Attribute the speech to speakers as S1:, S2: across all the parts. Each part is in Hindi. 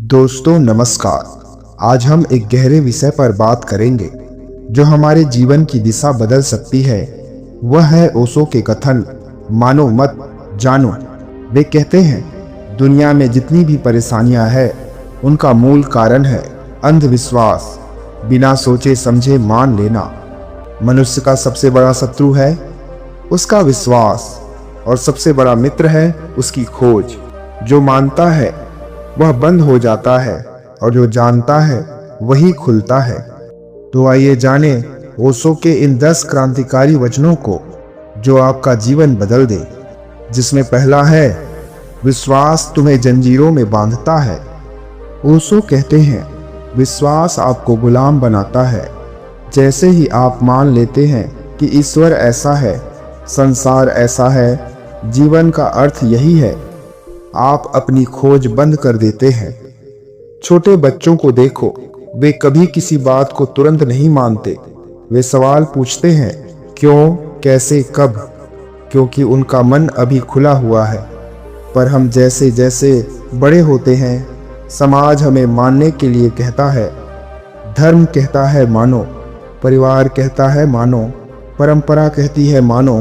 S1: दोस्तों नमस्कार। आज हम एक गहरे विषय पर बात करेंगे जो हमारे जीवन की दिशा बदल सकती है। वह है ओशो के कथन, मानो मत जानो। वे कहते हैं दुनिया में जितनी भी परेशानियां हैं उनका मूल कारण है अंधविश्वास, बिना सोचे समझे मान लेना। मनुष्य का सबसे बड़ा शत्रु है उसका विश्वास और सबसे बड़ा मित्र है उसकी खोज। जो मानता है वह बंद हो जाता है और जो जानता है वही खुलता है। तो आइए जाने ओशो के इन 10 क्रांतिकारी वचनों को जो आपका जीवन बदल दे। जिसमें पहला है, विश्वास तुम्हें जंजीरों में बांधता है। ओशो कहते हैं विश्वास आपको गुलाम बनाता है। जैसे ही आप मान लेते हैं कि ईश्वर ऐसा है, संसार ऐसा है, जीवन का अर्थ यही है, आप अपनी खोज बंद कर देते हैं। छोटे बच्चों को देखो, वे कभी किसी बात को तुरंत नहीं मानते। वे सवाल पूछते हैं क्यों, कैसे, कब, क्योंकि उनका मन अभी खुला हुआ है। पर हम जैसे जैसे बड़े होते हैं, समाज हमें मानने के लिए कहता है। धर्म कहता है मानो, परिवार कहता है मानो, परंपरा कहती है मानो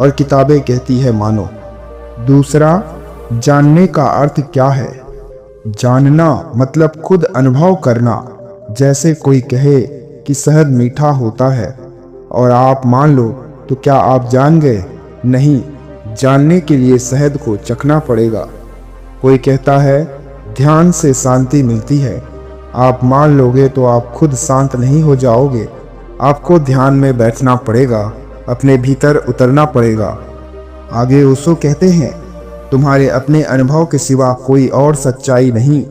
S1: और किताबें कहती है मानो। दूसरा, जानने का अर्थ क्या है? जानना मतलब खुद अनुभव करना। जैसे कोई कहे कि शहद मीठा होता है और आप मान लो, तो क्या आप जान गए? नहीं, जानने के लिए शहद को चखना पड़ेगा। कोई कहता है ध्यान से शांति मिलती है, आप मान लोगे तो आप खुद शांत नहीं हो जाओगे। आपको ध्यान में बैठना पड़ेगा, अपने भीतर उतरना पड़ेगा। आगे ओशो कहते हैं तुम्हारे अपने अनुभव के सिवा कोई और सच्चाई नहीं।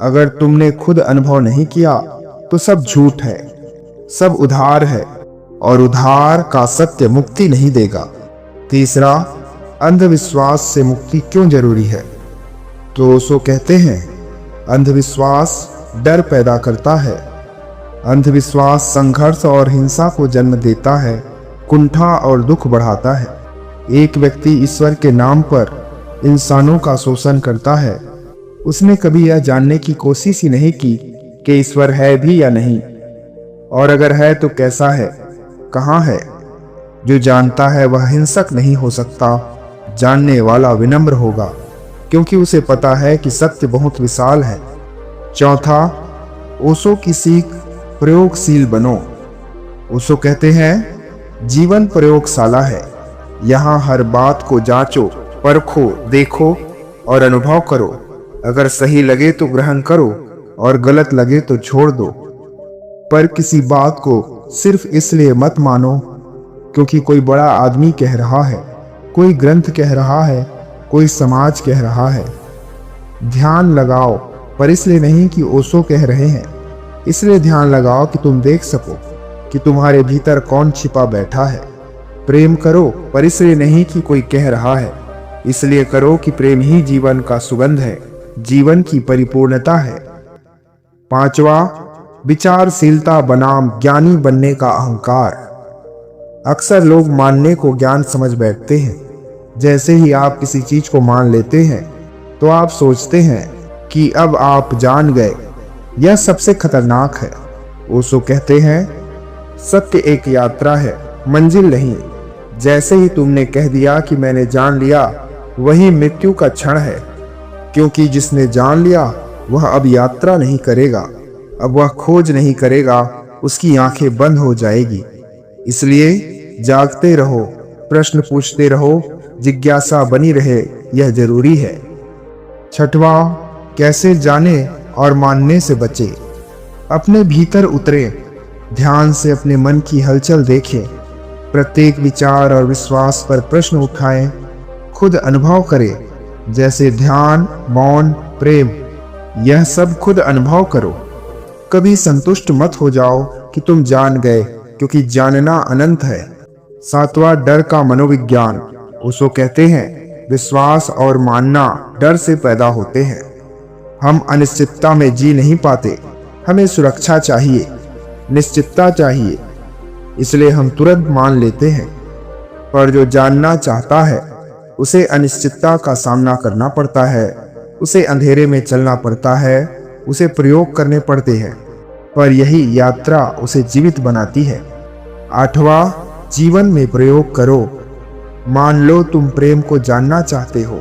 S1: अगर तुमने खुद अनुभव नहीं किया तो सब झूठ है, सब उधार है और उधार का सत्य मुक्ति नहीं देगा। तीसरा, अंधविश्वास से मुक्ति क्यों जरूरी है? तो ओशो कहते हैं अंधविश्वास डर पैदा करता है। अंधविश्वास संघर्ष और हिंसा को जन्म देता है, कुंठा और दुख बढ़ाता है। एक व्यक्ति ईश्वर के नाम पर इंसानों का शोषण करता है। उसने कभी यह जानने की कोशिश ही नहीं की कि ईश्वर है भी या नहीं, और अगर है तो कैसा है, कहाँ है। जो जानता है वह हिंसक नहीं हो सकता, जानने वाला विनम्र होगा, क्योंकि उसे पता है कि सत्य बहुत विशाल है। चौथा, ओशो की सीख, प्रयोगशील बनो। ओशो कहते हैं जीवन प्रयोगशाला है। यहाँ हर बात को जांचो, परखो, देखो और अनुभव करो। अगर सही लगे तो ग्रहण करो और गलत लगे तो छोड़ दो। पर किसी बात को सिर्फ इसलिए मत मानो क्योंकि कोई बड़ा आदमी कह रहा है, कोई ग्रंथ कह रहा है, कोई समाज कह रहा है। ध्यान लगाओ, पर इसलिए नहीं कि ओशो कह रहे हैं। इसलिए ध्यान लगाओ कि तुम देख सको कि तुम्हारे भीतर कौन छिपा बैठा है। प्रेम करो, पर इसलिए नहीं कि कोई कह रहा है। इसलिए करो कि प्रेम ही जीवन का सुगंध है, जीवन की परिपूर्णता है। पांचवा, विचारशीलता बनाम ज्ञानी बनने का अहंकार। अक्सर लोग मानने को ज्ञान समझ बैठते हैं। जैसे ही आप किसी चीज को मान लेते हैं तो आप सोचते हैं कि अब आप जान गए। यह सबसे खतरनाक है। ओशो कहते हैं सत्य एक यात्रा है, मंजिल नहीं। जैसे ही तुमने कह दिया कि मैंने जान लिया, वही मृत्यु का क्षण है, क्योंकि जिसने जान लिया वह अब यात्रा नहीं करेगा, अब वह खोज नहीं करेगा, उसकी आंखें बंद हो जाएगी। इसलिए जागते रहो, प्रश्न पूछते रहो, जिज्ञासा बनी रहे, यह जरूरी है। छठवां, कैसे जाने और मानने से बचे। अपने भीतर उतरे, ध्यान से अपने मन की हलचल देखें, प्रत्येक विचार और विश्वास पर प्रश्न उठाएं, खुद अनुभव करें। जैसे ध्यान, मौन, प्रेम, यह सब खुद अनुभव करो। कभी संतुष्ट मत हो जाओ कि तुम जान गए, क्योंकि जानना अनंत है। सातवां, डर का मनोविज्ञान। ओशो कहते हैं विश्वास और मानना डर से पैदा होते हैं। हम अनिश्चितता में जी नहीं पाते, हमें सुरक्षा चाहिए, निश्चितता चाहिए, इसलिए हम तुरंत मान लेते हैं। पर जो जानना चाहता है उसे अनिश्चितता का सामना करना पड़ता है, उसे अंधेरे में चलना पड़ता है उसे प्रयोग करने पड़ते हैं, पर यही यात्रा उसे जीवित बनाती है। 8वां, जीवन में प्रयोग करो। मान लो तुम प्रेम को जानना चाहते हो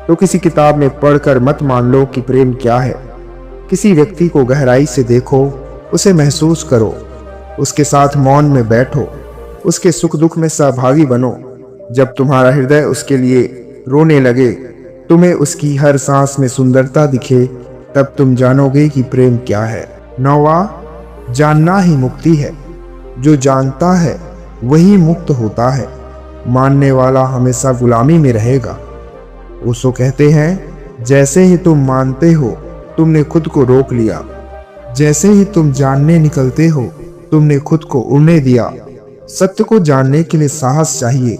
S1: तो किसी किताब में पढ़कर मत मान लो कि प्रेम क्या है। किसी व्यक्ति को गहराई से देखो, उसे महसूस करो, उसके साथ मौन में बैठो, उसके सुख दुख में सहभागी बनो। जब तुम्हारा हृदय उसके लिए रोने लगे, तुम्हें उसकी हर सांस में सुंदरता दिखे, तब तुम जानोगे कि प्रेम क्या है। 9वां, जानना ही मुक्ति है। जो जानता है वही मुक्त होता है। मानने वाला हमेशा गुलामी में रहेगा। ओशो कहते हैं, जैसे ही तुम मानते हो तुमने खुद को रोक लिया, जैसे ही तुम जानने निकलते हो तुमने खुद को उड़ने दिया। सत्य को जानने के लिए साहस चाहिए,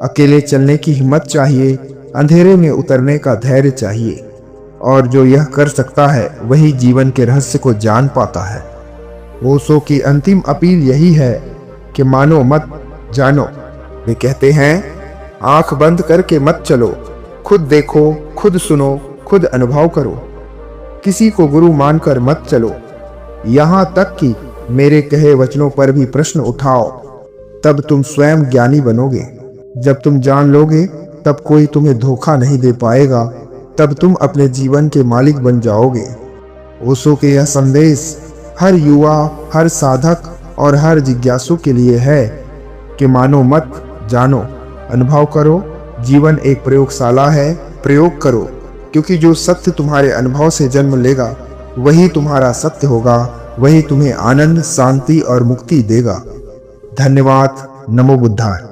S1: अकेले चलने की हिम्मत चाहिए, अंधेरे में उतरने का धैर्य चाहिए, और जो यह कर सकता है वही जीवन के रहस्य को जान पाता है। ओशो की अंतिम अपील यही है कि मानो मत, जानो। वे कहते हैं, आंख बंद करके मत चलो, खुद देखो, खुद सुनो, खुद अनुभव करो। किसी को गुरु मानकर मत चलो, यहाँ तक कि मेरे कहे वचनों पर भी प्रश्न उठाओ, तब तुम स्वयं ज्ञानी बनोगे। जब तुम जान लोगे तब कोई तुम्हें धोखा नहीं दे पाएगा, तब तुम अपने जीवन के मालिक बन जाओगे। ओशो के यह संदेश हर युवा, हर साधक और हर जिज्ञासु के लिए है कि मानो मत, जानो, अनुभव करो। जीवन एक प्रयोगशाला है, प्रयोग करो, क्योंकि जो सत्य तुम्हारे अनुभव से जन्म लेगा वही तुम्हारा सत्य होगा, वही तुम्हें आनंद, शांति और मुक्ति देगा। धन्यवाद। नमो बुद्धाय।